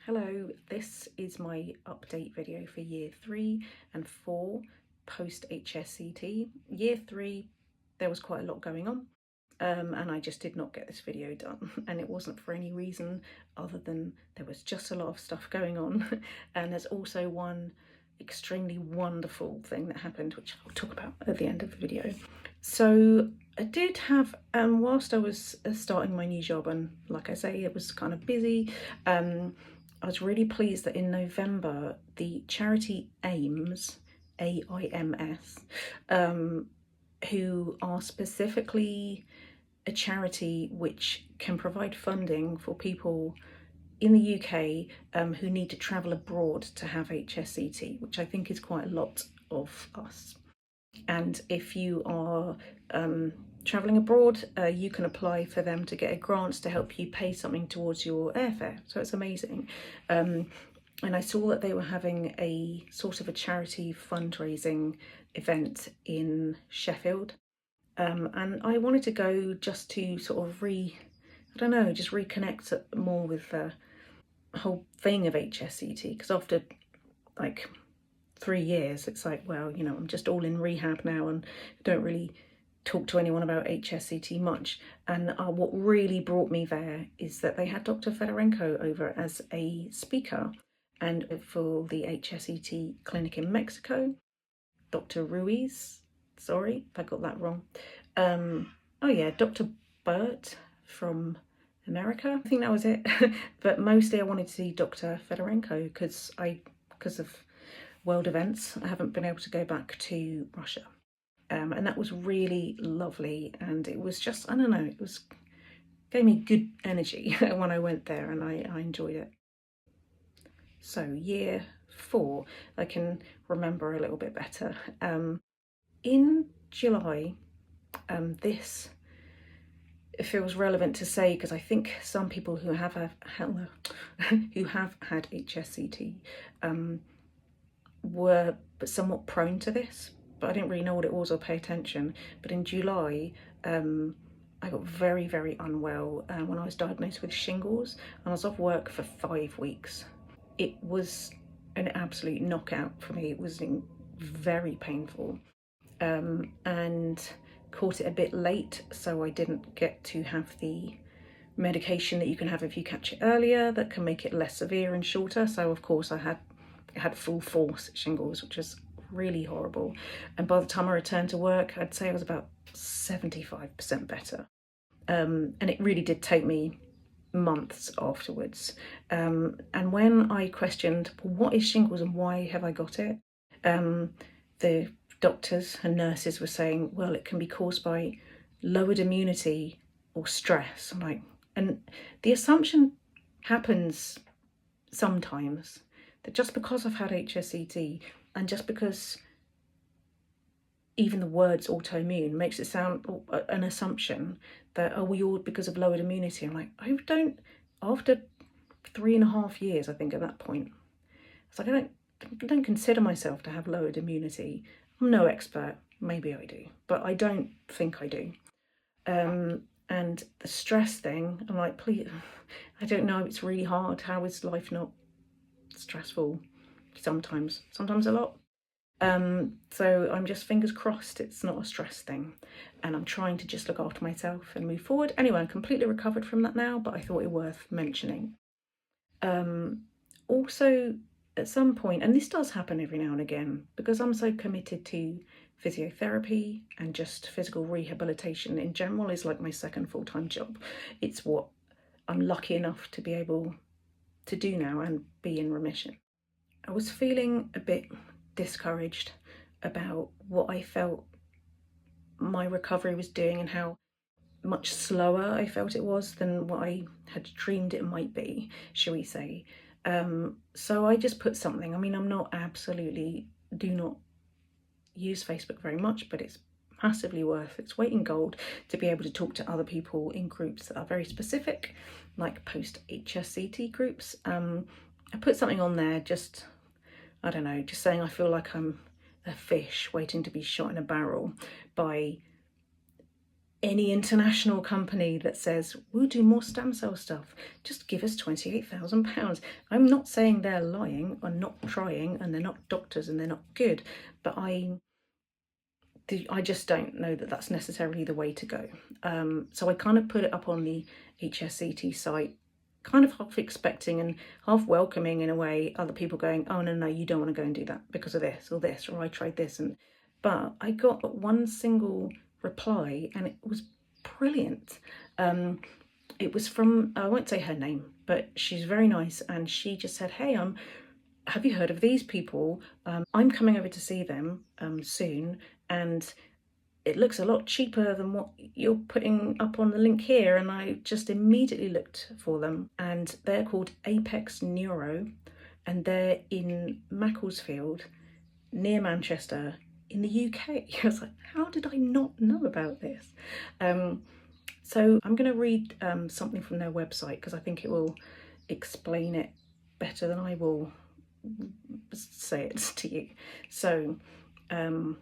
Hello, this is my update video for year 3 and 4 post Hsct. Year 3, there was quite a lot going on and I just did not get this video done, and it wasn't for any reason other than there was just a lot of stuff going on. And there's also one extremely wonderful thing that happened, which I'll talk about at the end of the video. So I did have, whilst I was starting my new job, and like I say, it was kind of busy, I was really pleased that in November, the charity AIMS, AIMS, who are specifically a charity which can provide funding for people in the UK who need to travel abroad to have Hsct, which I think is quite a lot of us. And if you are travelling abroad, you can apply for them to get a grant to help you pay something towards your airfare. So it's amazing. And I saw that they were having a sort of a charity fundraising event in Sheffield. And I wanted to go just to sort of just reconnect more with the whole thing of Hsct, because after like 3 years, it's like, well, you know, I'm just all in rehab now and don't really talk to anyone about Hsct much. And what really brought me there is that they had Dr. Fedorenko over as a speaker, and for the Hsct clinic in Mexico, Dr. Ruiz, sorry if I got that wrong. Oh yeah, Dr. Burt from America, I think that was it. But mostly I wanted to see Dr. Fedorenko because of world events. I haven't been able to go back to Russia. And that was really lovely, and it was just, I don't know, gave me good energy when I went there, and I enjoyed it. So year 4, I can remember a little bit better. In July, this feels relevant to say because I think some people who have had Hsct were somewhat prone to this, but I didn't really know what it was or pay attention. But in July, I got very, very unwell when I was diagnosed with shingles, and I was off work for 5 weeks. It was an absolute knockout for me. It was very painful, and caught it a bit late, so I didn't get to have the medication that you can have if you catch it earlier that can make it less severe and shorter. So of course I had full force shingles, which was really horrible. And by the time I returned to work, I'd say I was about 75% better. And it really did take me months afterwards. And when I questioned, well, what is shingles and why have I got it? The doctors and nurses were saying, well, it can be caused by lowered immunity or stress. I'm like, and the assumption happens sometimes that just because I've had Hsct, and just because even the words autoimmune makes it sound an assumption that, oh, we all because of lowered immunity. I'm like, I don't, after 3.5 years, I think at that point, it's like I don't consider myself to have lowered immunity. I'm no expert, maybe I do, but I don't think I do. And the stress thing, I'm like, please, I don't know, it's really hard. How is life not stressful? Sometimes a lot. So I'm just fingers crossed it's not a stress thing, and I'm trying to just look after myself and move forward. Anyway, I'm completely recovered from that now, but I thought it worth mentioning. Also, at some point, and this does happen every now and again, because I'm so committed to physiotherapy and just physical rehabilitation in general is like my second full-time job. It's what I'm lucky enough to be able to do now and be in remission. I was feeling a bit discouraged about what I felt my recovery was doing and how much slower I felt it was than what I had dreamed it might be, shall we say. So I just put something, I mean, do not use Facebook very much, but it's massively worth its weight in gold to be able to talk to other people in groups that are very specific, like post Hsct groups. I put something on there, just, I don't know, just saying I feel like I'm a fish waiting to be shot in a barrel by any international company that says, we'll do more stem cell stuff, just give us £28,000. I'm not saying they're lying or not trying and they're not doctors and they're not good, but I just don't know that that's necessarily the way to go. So I kind of put it up on the Hsct site, kind of half expecting and half welcoming in a way, other people going, oh no, you don't want to go and do that because of this, or I tried this. But I got one single reply and it was brilliant. It was from, I won't say her name, but she's very nice, and she just said, hey, have you heard of these people? I'm coming over to see them soon, and it looks a lot cheaper than what you're putting up on the link here. And I just immediately looked for them, and they're called APEX NEURO, and they're in Macclesfield, near Manchester, in the UK. I was like, how did I not know about this? So I'm going to read something from their website because I think it will explain it better than I will say it to you. So from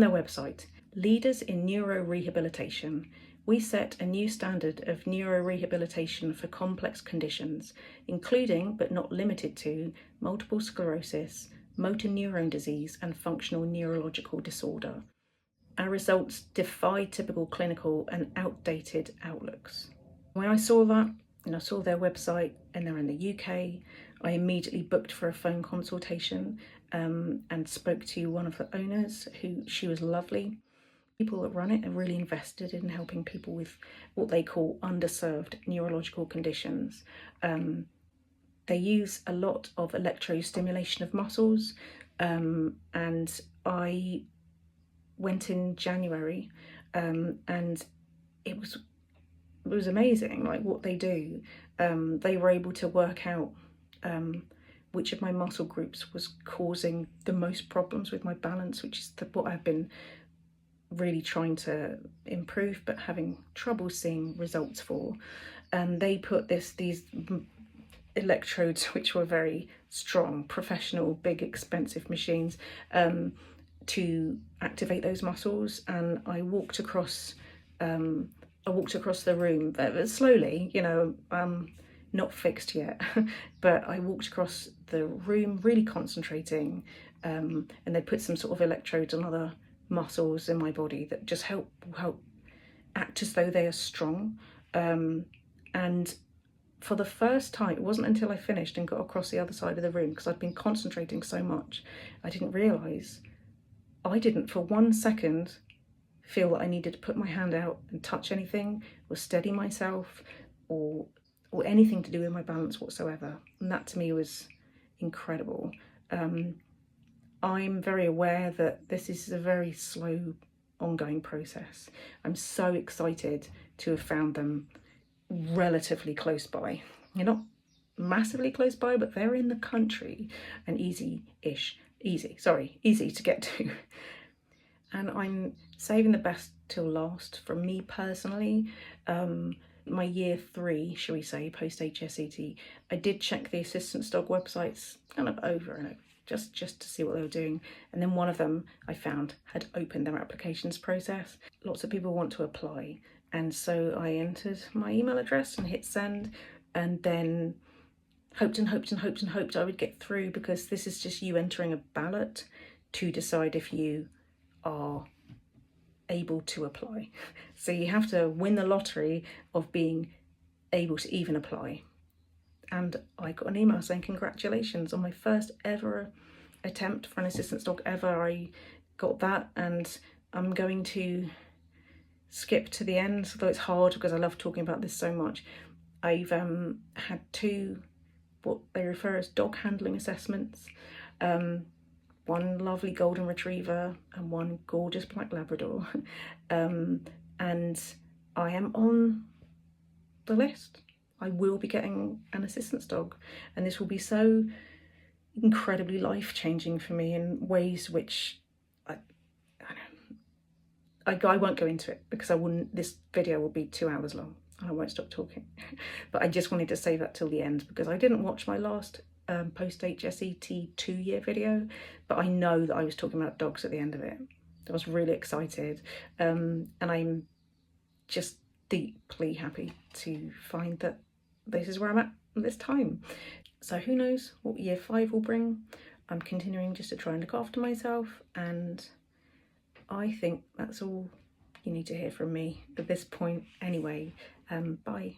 their website, leaders in neurorehabilitation, we set a new standard of neurorehabilitation for complex conditions, including but not limited to multiple sclerosis, motor neuron disease, and functional neurological disorder. Our results defy typical clinical and outdated outlooks. When I saw that, and I saw their website, and they're in the UK, I immediately booked for a phone consultation and spoke to one of the owners, she was lovely. People that run it are really invested in helping people with what they call underserved neurological conditions. They use a lot of electrostimulation of muscles, and I went in January, and it was amazing, like what they do. They were able to work out which of my muscle groups was causing the most problems with my balance, which is what I've been really trying to improve but having trouble seeing results for. And they put these electrodes, which were very strong, professional, big, expensive machines, to activate those muscles. And I walked across the room slowly, not fixed yet, but I walked across the room really concentrating, and they put some sort of electrodes on other muscles in my body that just help act as though they are strong. And for the first time, it wasn't until I finished and got across the other side of the room, because I'd been concentrating so much, I didn't realise, I didn't for 1 second feel that I needed to put my hand out and touch anything or steady myself or anything to do with my balance whatsoever. And that to me was incredible. I'm very aware that this is a very slow, ongoing process. I'm so excited to have found them relatively close by. You're not massively close by, but they're in the country and easy to get to. And I'm saving the best till last. For me personally, my year 3, shall we say, post Hsct, I did check the assistance dog websites kind of over and over, just to see what they were doing. And then one of them I found had opened their applications process. Lots of people want to apply. And so I entered my email address and hit send, and then hoped I would get through, because this is just you entering a ballot to decide if you are able to apply. So you have to win the lottery of being able to even apply. And I got an email saying congratulations on my first ever attempt for an assistance dog ever. I got that, and I'm going to skip to the end, although it's hard because I love talking about this so much. I've had 2 what they refer as dog handling assessments, one lovely golden retriever and one gorgeous black Labrador, and I am on the list. I will be getting an assistance dog, and this will be so incredibly life-changing for me in ways which I won't go into it, because this video will be 2 hours long and I won't stop talking. But I just wanted to save that till the end, because I didn't watch my last post Hsct 2-year video, but I know that I was talking about dogs at the end of it. I was really excited, and I'm just deeply happy to find that this is where I'm at this time. So who knows what year 5 will bring. I'm continuing just to try and look after myself, and I think that's all you need to hear from me at this point anyway. Bye.